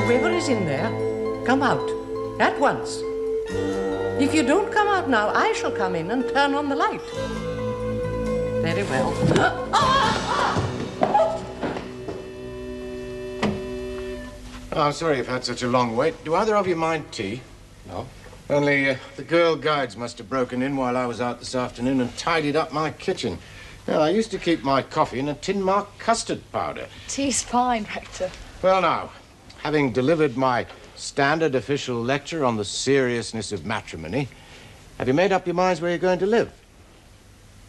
Whoever is in there, come out. At once. If you don't come out now, I shall come in and turn on the light. Very well. Oh, I'm sorry you've had such a long wait. Do either of you mind tea? No. Only the girl guides must have broken in while I was out this afternoon and tidied up my kitchen. Well, I used to keep my coffee in a tin-marked custard powder. Tea's fine, Rector. Well, now, having delivered my standard official lecture on the seriousness of matrimony, have you made up your minds where you're going to live?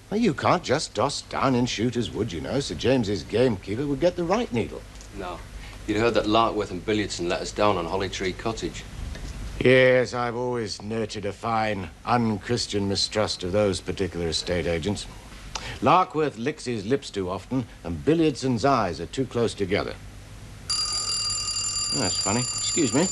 Well, you can't just doss down in Shooter's Wood, you know. Sir James's gamekeeper would get the right needle. No. You'd heard that Larkworth and Billiardson let us down on Holly Tree Cottage. Yes, I've always nurtured a fine, un-Christian mistrust of those particular estate agents. Larkworth licks his lips too often, and Billiardson's eyes are too close together. Oh, that's funny. Excuse me.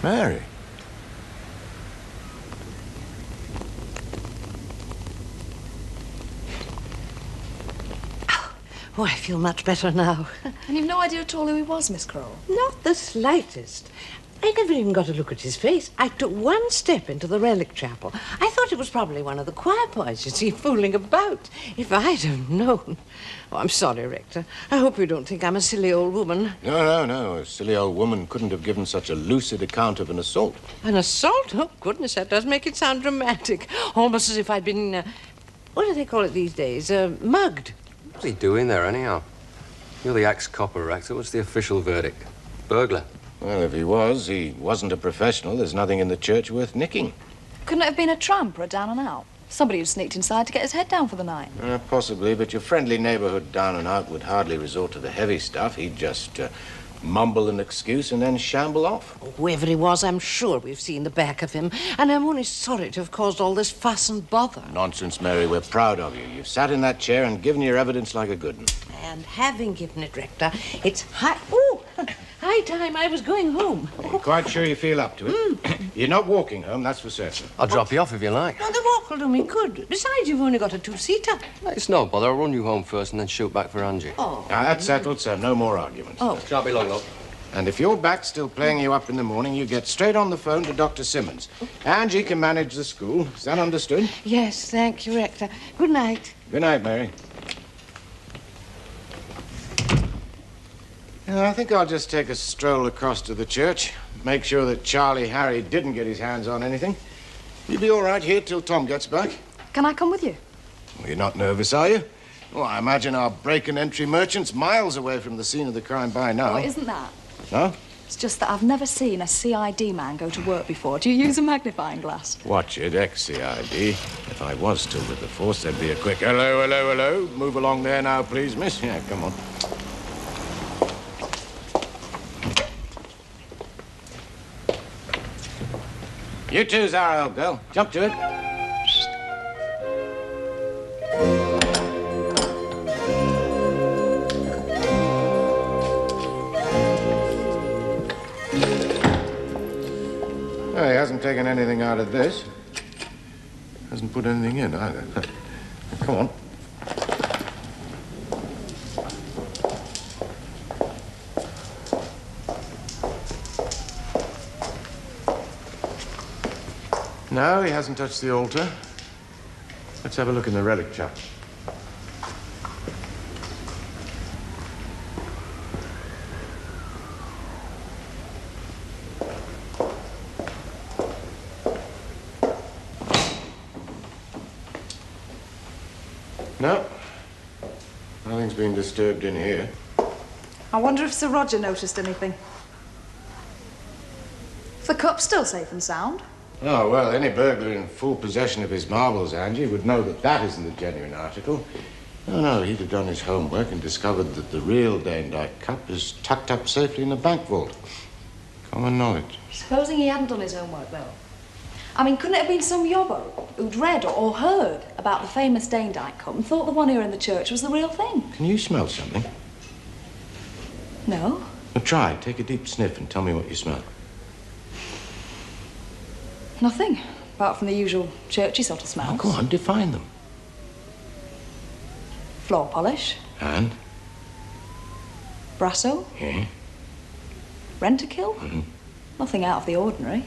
Mary. Oh, I feel much better now. And you've no idea at all who he was, Miss Crowell? Not the slightest. I never even got a look at his face. I took one step into the relic chapel. I thought it was probably one of the choir boys, you see, fooling about. If I'd have known. Oh, I'm sorry, Rector. I hope you don't think I'm a silly old woman. No. A silly old woman couldn't have given such a lucid account of an assault. An assault? Oh, goodness, that does make it sound dramatic. Almost as if I'd been, what do they call it these days? Mugged. What's he doing there, anyhow? You're the ex-copper, Rector. What's the official verdict? Burglar. Well, if he wasn't a professional. There's nothing in the church worth nicking. Couldn't it have been a tramp or a down and out? Somebody who sneaked inside to get his head down for the night. Possibly, but your friendly neighborhood down and out would hardly resort to the heavy stuff. He'd just mumble an excuse and then shamble off. Whoever he was, I'm sure we've seen the back of him. And I'm only sorry to have caused all this fuss and bother. Nonsense, Mary. We're proud of you. You've sat in that chair and given your evidence like a good one. And having given it, Rector, it's high time I was going home. Are you quite sure you feel up to it? You're not walking home, that's for certain. I'll drop you off if you like. No, the walk will do me good. Besides, you've only got a two-seater. It's no bother. I'll run you home first and then shoot back for Angie. Oh. Now, that's settled, so no more arguments. Oh. Shan't be long, though. And if your back's still playing you up in the morning, you get straight on the phone to Dr. Simmons. Angie can manage the school. Is that understood? Yes, thank you, Rector. Good night. Good night, Mary. I think I'll just take a stroll across to the church. Make sure that Charlie Harry didn't get his hands on anything. You'll be all right here till Tom gets back. Can I come with you? Well, you're not nervous, are you? Well, I imagine our break-and-entry merchant's miles away from the scene of the crime by now. Oh, isn't that? No? It's just that I've never seen a CID man go to work before. Do you use a magnifying glass? Watch it, ex-CID. If I was still with the force, there'd be a quick hello. Move along there now, please, miss. Yeah, come on. You too, Zara, old girl. Jump to it. Well, he hasn't taken anything out of this. Hasn't put anything in either. Come on. No, he hasn't touched the altar. Let's have a look in the relic chapel. No. Nothing's been disturbed in here. I wonder if Sir Roger noticed anything. Is the cup still safe and sound? Oh, well, any burglar in full possession of his marbles, Angie, would know that that isn't a genuine article. No, he'd have done his homework and discovered that the real Danedyke cup is tucked up safely in the bank vault. Common knowledge. Supposing he hadn't done his homework, though. I mean, couldn't it have been some yobbo who'd read or heard about the famous Danedyke cup and thought the one here in the church was the real thing? Can you smell something? No. Well, try. Take a deep sniff and tell me what you smell. Nothing. apart from the usual churchy sort of smells. Oh, go on, define them. Floor polish. And? Brasso. Yeah. Rent-a-kill. Nothing out of the ordinary.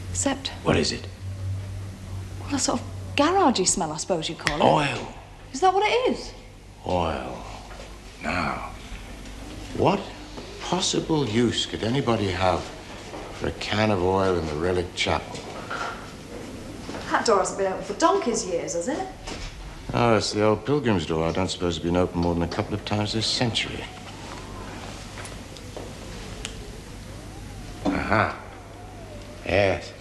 Except... What is it? Well, a sort of garagey smell, I suppose you'd call it. Oil. Is that what it is? Oil. Now, what possible use could anybody have for a can of oil in the relic chapel? That door hasn't been open for donkey's years, has it? Oh, it's the old pilgrim's door. I don't suppose it's been opened more than a couple of times this century. Aha. Yes.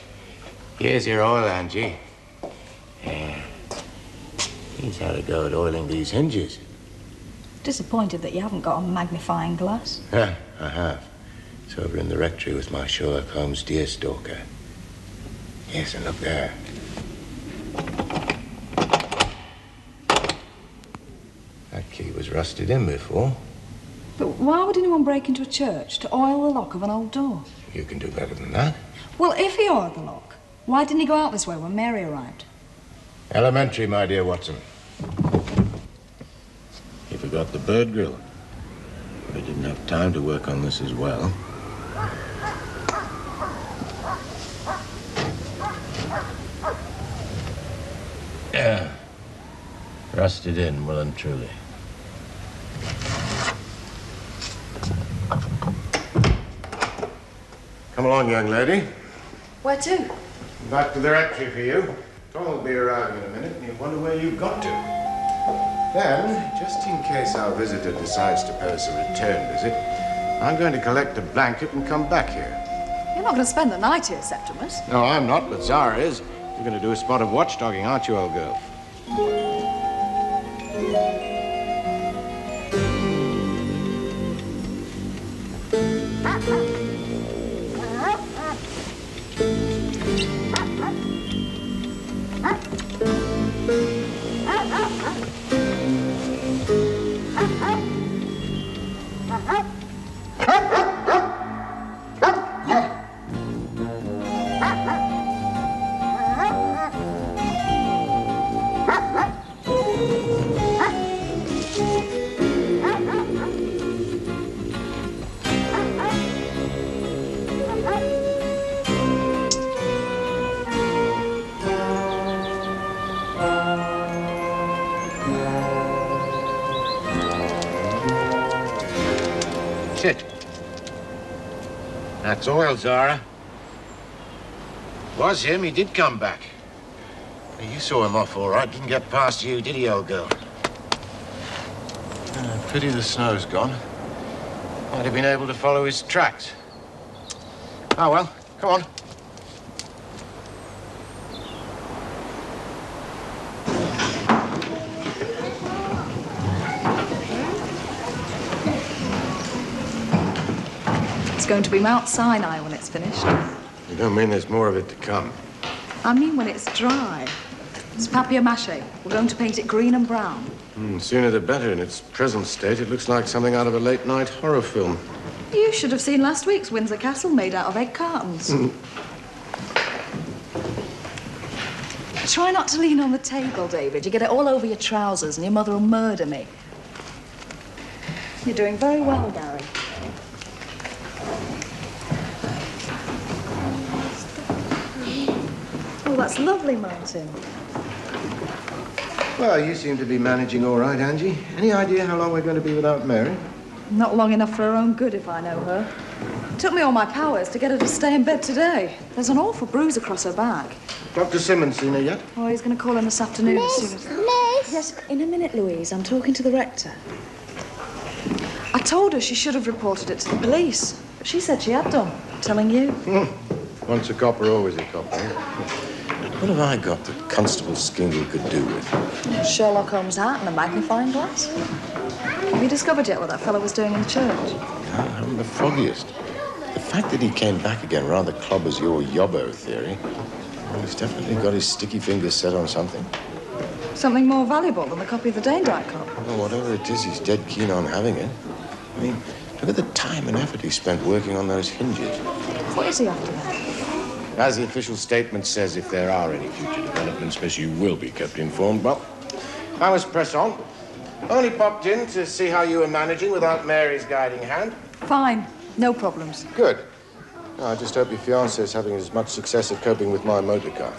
Here's your oil, Angie. Yeah. He's had a go at oiling these hinges. Disappointed that you haven't got a magnifying glass. Yeah, I have. It's over in the rectory with my Sherlock Holmes deerstalker. Yes, and look there. That key was rusted in before. But why would anyone break into a church to oil the lock of an old door? You can do better than that. Well, if he oiled the lock, why didn't he go out this way when Mary arrived? Elementary, my dear Watson. You forgot the bird grill. We didn't have time to work on this as well. Yeah. Rusted in, well and truly. Come along, young lady. Where to? Back to the rectory for you. Tom will be arriving in a minute, and you'll wonder where you've got to. Then, just in case our visitor decides to pay us a return visit, I'm going to collect a blanket and come back here. You're not going to spend the night here, Septimus. No, I'm not, but Zara is. You're going to do a spot of watchdogging, aren't you, old girl? Sit. That's oil, Zara. Was him, he did come back. You saw him off all right. Didn't get past you, did he, old girl? Pity the snow's gone. Might have been able to follow his tracks. Oh, well, come on. It's going to be Mount Sinai when it's finished. You don't mean there's more of it to come? I mean when it's dry. It's papier-mâché. We're going to paint it green and brown. Sooner the better. In its present state, it looks like something out of a late-night horror film. You should have seen last week's Windsor Castle made out of egg cartons. Try not to lean on the table, David. You get it all over your trousers and your mother will murder me. You're doing very well, Gary. Oh, that's lovely, Martin. Well, you seem to be managing all right, Angie. Any idea how long we're going to be without Mary? Not long enough for her own good, if I know her. It took me all my powers to get her to stay in bed today. There's an awful bruise across her back. Dr. Simmons seen her yet? Oh, he's going to call in this afternoon as soon as... Miss! Yes, in a minute, Louise. I'm talking to the rector. I told her she should have reported it to the police, but she said she had done. Telling you. Once a copper, always a copper. What have I got that Constable Skingle could do with? Sherlock Holmes' hat and a magnifying glass. Have you discovered yet what that fellow was doing in the church? I haven't the foggiest. The fact that he came back again rather clobbers your yobbo theory. Well, he's definitely got his sticky fingers set on something. Something more valuable than the copy of the Danedyke Cup. Well, whatever it is, he's dead keen on having it. I mean, look at the time and effort he spent working on those hinges. What is he after then? As the official statement says, if there are any future developments, Miss, you will be kept informed. Well, I was press on. Only popped in to see how you were managing without Mary's guiding hand. Fine. No problems. Good. I just hope your fiancé is having as much success at coping with my motor car.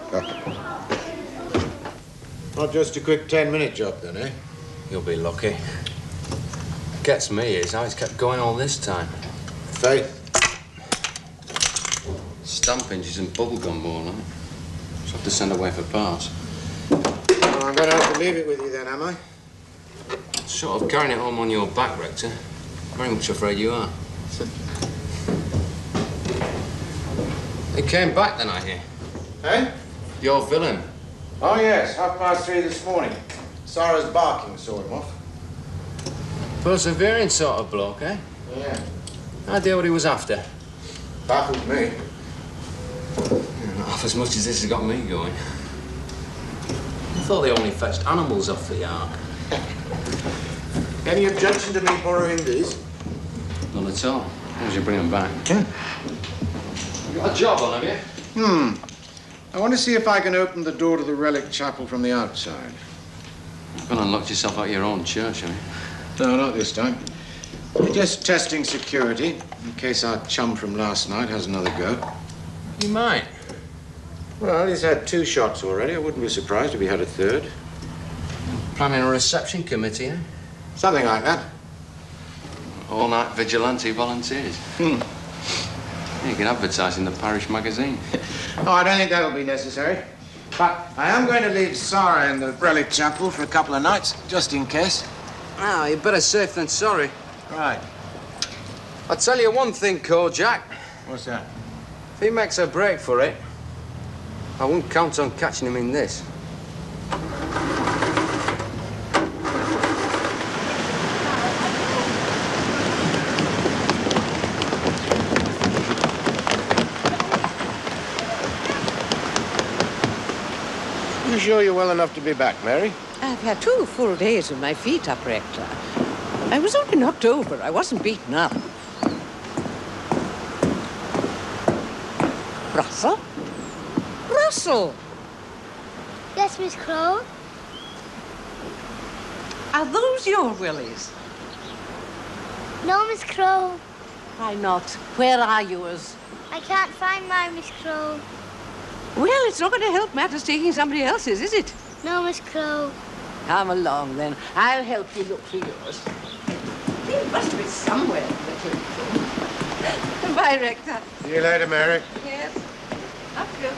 Not just a quick 10-minute job, then, eh? You'll be lucky. Gets me is how he's kept going all this time. Faith. Stamp hinges and bubblegum more, like. Just have to send away for parts. Well, I'm going to have to leave it with you then, am I? Sort of carrying it home on your back, Rector. Very much afraid you are. He came back then, I hear. Eh? Your villain. Oh, yes, 3:30 this morning. Sarah's barking saw him off. Persevering sort of bloke, eh? Yeah. Idea what he was after? Baffled me. Not half as much as this has got me going. I thought they only fetched animals off the ark. Any objection to me borrowing these? None at all. As long as you bring them back. Yeah. You got a job on, have you? I want to see if I can open the door to the relic chapel from the outside. You've gone and locked yourself out of your own church, have you? No, not this time. Just testing security, in case our chum from last night has another go. You might. Well, he's had 2 shots already. I wouldn't be surprised if he had a 3rd. Planning a reception committee, eh? Something like that. All-night vigilante volunteers. You can advertise in the Parish magazine. Oh, I don't think that'll be necessary. But I am going to leave Sarah in the relic chapel for a couple of nights, just in case. Ah, you're better safe than sorry. Right. I'll tell you one thing, Kojak. What's that? If he makes a break for it, I won't count on catching him in this. You sure you're well enough to be back, Mary? I've had 2 full days with my feet up, Rector. I was only knocked over. I wasn't beaten up. Russell? Russell! Yes, Miss Crow. Are those your willies? No, Miss Crow. Why not? Where are yours? I can't find mine, Miss Crow. Well, it's not going to help matters taking somebody else's, is it? No, Miss Crow. Come along, then. I'll help you look for yours. They must be somewhere in the kingdom. Bye, Rector. See you later, Mary. Yes. Up you.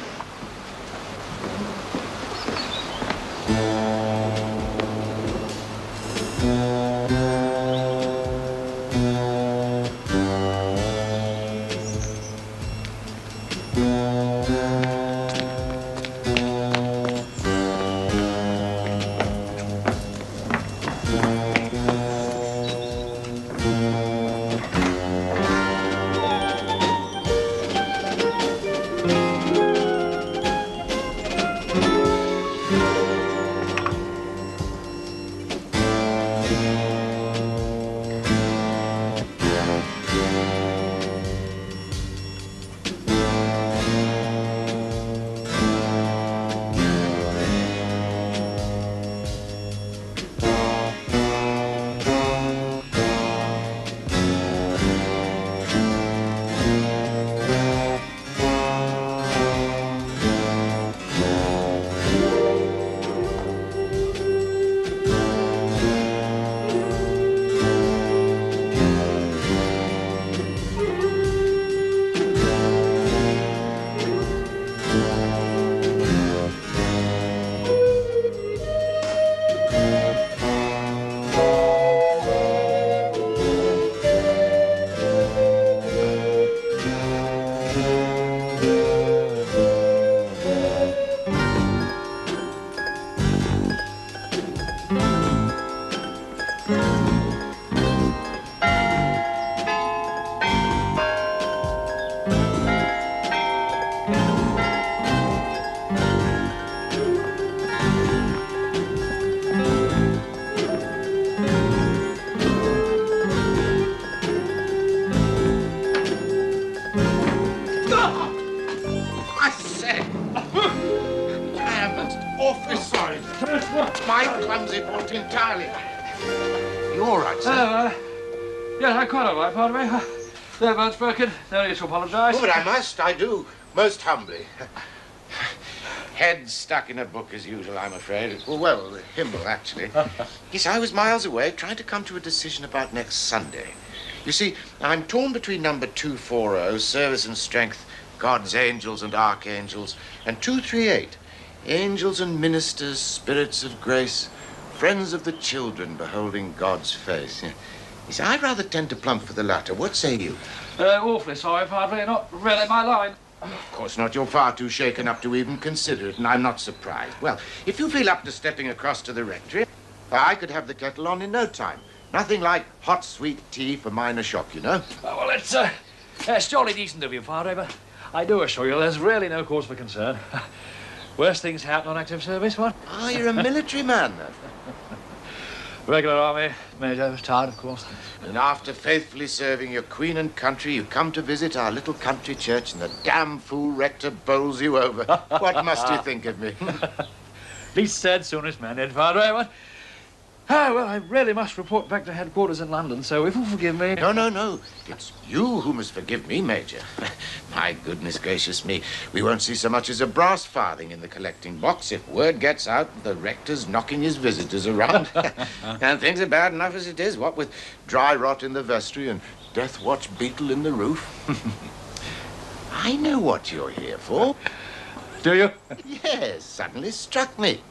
I am most awfully sorry. My clumsy fault entirely. You all right, sir? Yeah, I'm quite all right, pardon me. Their bone's broken. No need to apologise. Oh, but I do, most humbly. Head stuck in a book as usual, I'm afraid. Well, the hymnal, actually. Yes, I was miles away trying to come to a decision about next Sunday. You see, I'm torn between number 240, Service and Strength, God's Angels and Archangels, and 238, Angels and Ministers, Spirits of Grace, Friends of the Children, Beholding God's Face. You see, I rather tend to plump for the latter. What say you? Awfully sorry, Padre. Not really my line. Of course not. You're far too shaken up to even consider it, and I'm not surprised. Well, if you feel up to stepping across to the rectory, I could have the kettle on in no time. Nothing like hot, sweet tea for minor shock, you know. Well, it's jolly decent of you, Padre, but I do assure you there's really no cause for concern. Worst things happen on active service, what? Ah, you're a military man, then. Regular army, Major, tired, of course. And after faithfully serving your queen and country, you come to visit our little country church, and the damn fool rector bowls you over. What must you think of me? Least said, soonest mended, Padre, what? Ah, well, I really must report back to headquarters in London, so if you'll forgive me... No. It's you who must forgive me, Major. My goodness gracious me. We won't see so much as a brass farthing in the collecting box if word gets out the rector's knocking his visitors around. And things are bad enough as it is, what with dry rot in the vestry and death watch beetle in the roof. I know what you're here for. Do you? Yes, suddenly struck me.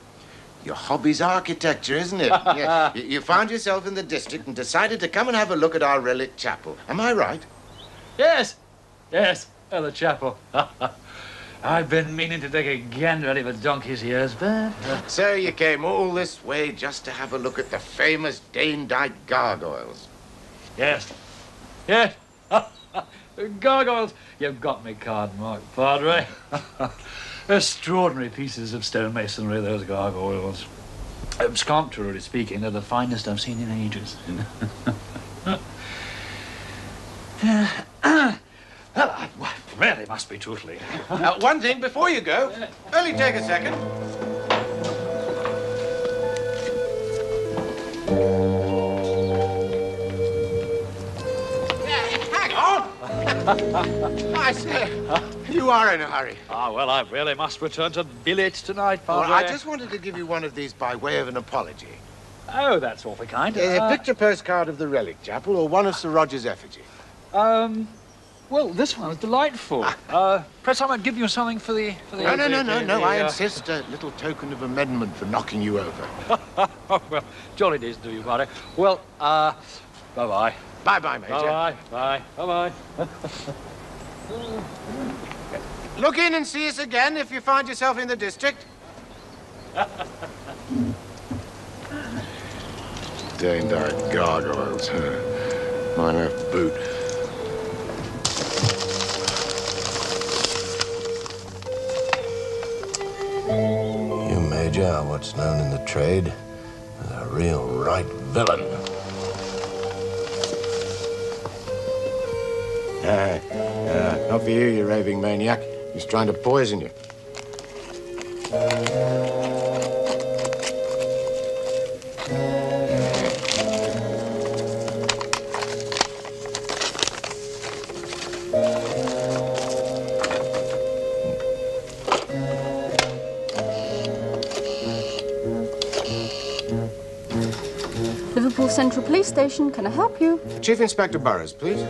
Your hobby's architecture, isn't it? Yeah. You found yourself in the district and decided to come and have a look at our relic chapel. Am I right? Yes. Oh, the chapel. I've been meaning to take a gander at it for donkey's years, but... So you came all this way just to have a look at the famous Danedyke gargoyles? Yes. Gargoyles. You've got me card marked, Padre. Extraordinary pieces of stonemasonry, those gargoyles. Sculpturally speaking, they're the finest I've seen in ages. Well, I really must be too late. One thing before you go. Only take a second. Hang on! I say, you are in a hurry. Ah, well, I really must return to billet tonight, Padre. Well, I just wanted to give you one of these by way of an apology. Oh, that's awfully kind. A picture postcard of the relic chapel or one of Sir Roger's effigy. Well, this one was delightful. Perhaps I might give you something for the... No, I insist. A little token of amendment for knocking you over. Oh, well, jolly decent of you, Padre. Well, bye-bye. Bye-bye, Major. Bye-bye. Look in and see us again if you find yourself in the district. Danedyke gargoyles, huh? Minor boot. You, Major, are what's known in the trade as a real right villain. Not for you, you raving maniac. He's trying to poison you. Liverpool Central Police Station, can I help you? Chief Inspector Burroughs, please.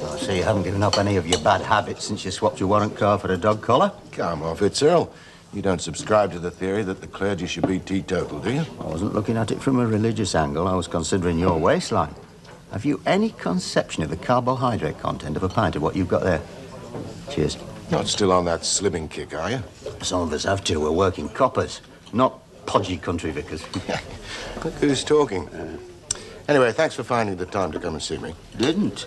I see you haven't given up any of your bad habits since you swapped your warrant car for a dog collar. Come off it, Cyril. You don't subscribe to the theory that the clergy should be teetotal, do you? I wasn't looking at it from a religious angle. I was considering your waistline. Have you any conception of the carbohydrate content of a pint of what you've got there? Cheers. Not still on that slimming kick, are you? Some of us have to. We're working coppers, not podgy country vicars. Look who's talking. Anyway, thanks for finding the time to come and see me. Didn't.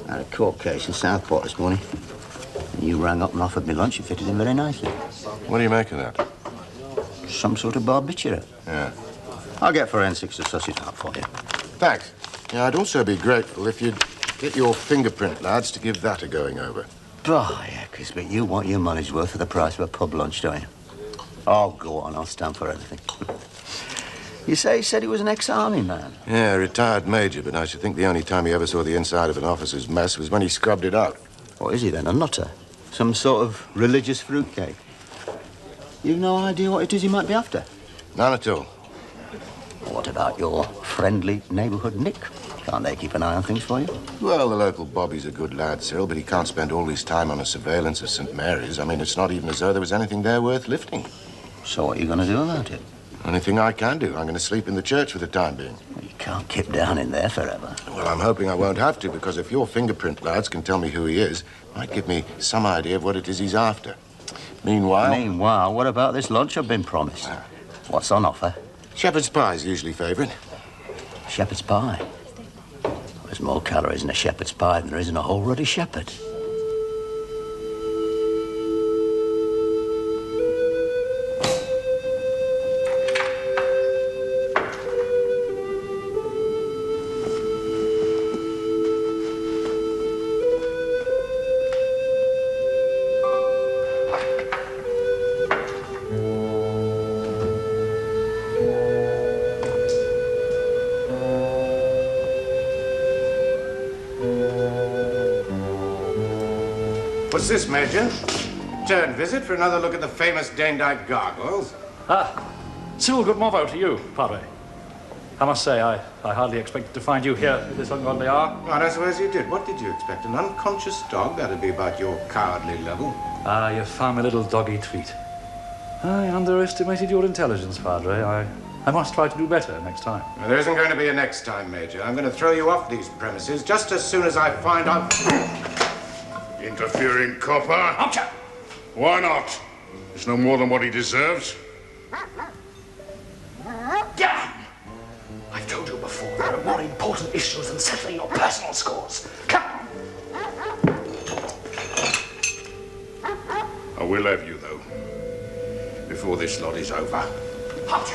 I had a court case in Southport this morning. You rang up and offered me lunch. You fitted in very nicely. What do you make of that? Some sort of barbiturate. Yeah. I'll get forensics to suss it out for you. Thanks. Yeah, I'd also be grateful if you'd get your fingerprint lads to give that a going over. Oh, yeah, but you want your money's worth for the price of a pub lunch, don't you? Oh, go on, I'll stand for anything. You say he said he was an ex-army man? Yeah, retired major, but I should think the only time he ever saw the inside of an officer's mess was when he scrubbed it out. What is he then, a nutter? Some sort of religious fruitcake? You've no idea what it is he might be after? None at all. What about your friendly neighbourhood Nick? Can't they keep an eye on things for you? Well, the local Bobby's a good lad, Cyril, but he can't spend all his time on a surveillance of St Mary's. I mean, it's not even as though there was anything there worth lifting. So what are you going to do about it? Only thing I can do. I'm going to sleep in the church for the time being. Well, you can't keep down in there forever. Well, I'm hoping I won't have to, because if your fingerprint lads can tell me who he is, it might give me some idea of what it is he's after. Meanwhile, what about this lunch I've been promised? What's on offer? Shepherd's pie is usually favourite. Shepherd's pie? There's more calories in a shepherd's pie than there is in a whole ruddy shepherd. What's this, Major? Return visit for another look at the famous Danedyke gargoyles? Cyril, good morrow to you, Padre. I must say, I hardly expected to find you here at this ungodly hour. Well, I suppose you did. What did you expect? An unconscious dog? That'd be about your cowardly level. Ah, you found me a little doggy treat. I underestimated your intelligence, Padre. I must try to do better next time. Well, there isn't going to be a next time, Major. I'm going to throw you off these premises just as soon as I find out... Interfering copper? Ouch! Why not? It's no more than what he deserves. Yeah! I've told you before, there are more important issues than settling your personal scores. Come on! I will have you, though, before this lot is over. Ouch!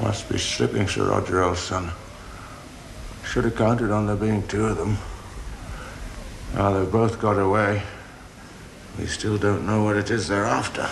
Must be slipping, Sir Roger, old son. Should have counted on there being two of them. Now they've both got away. We still don't know what it is they're after.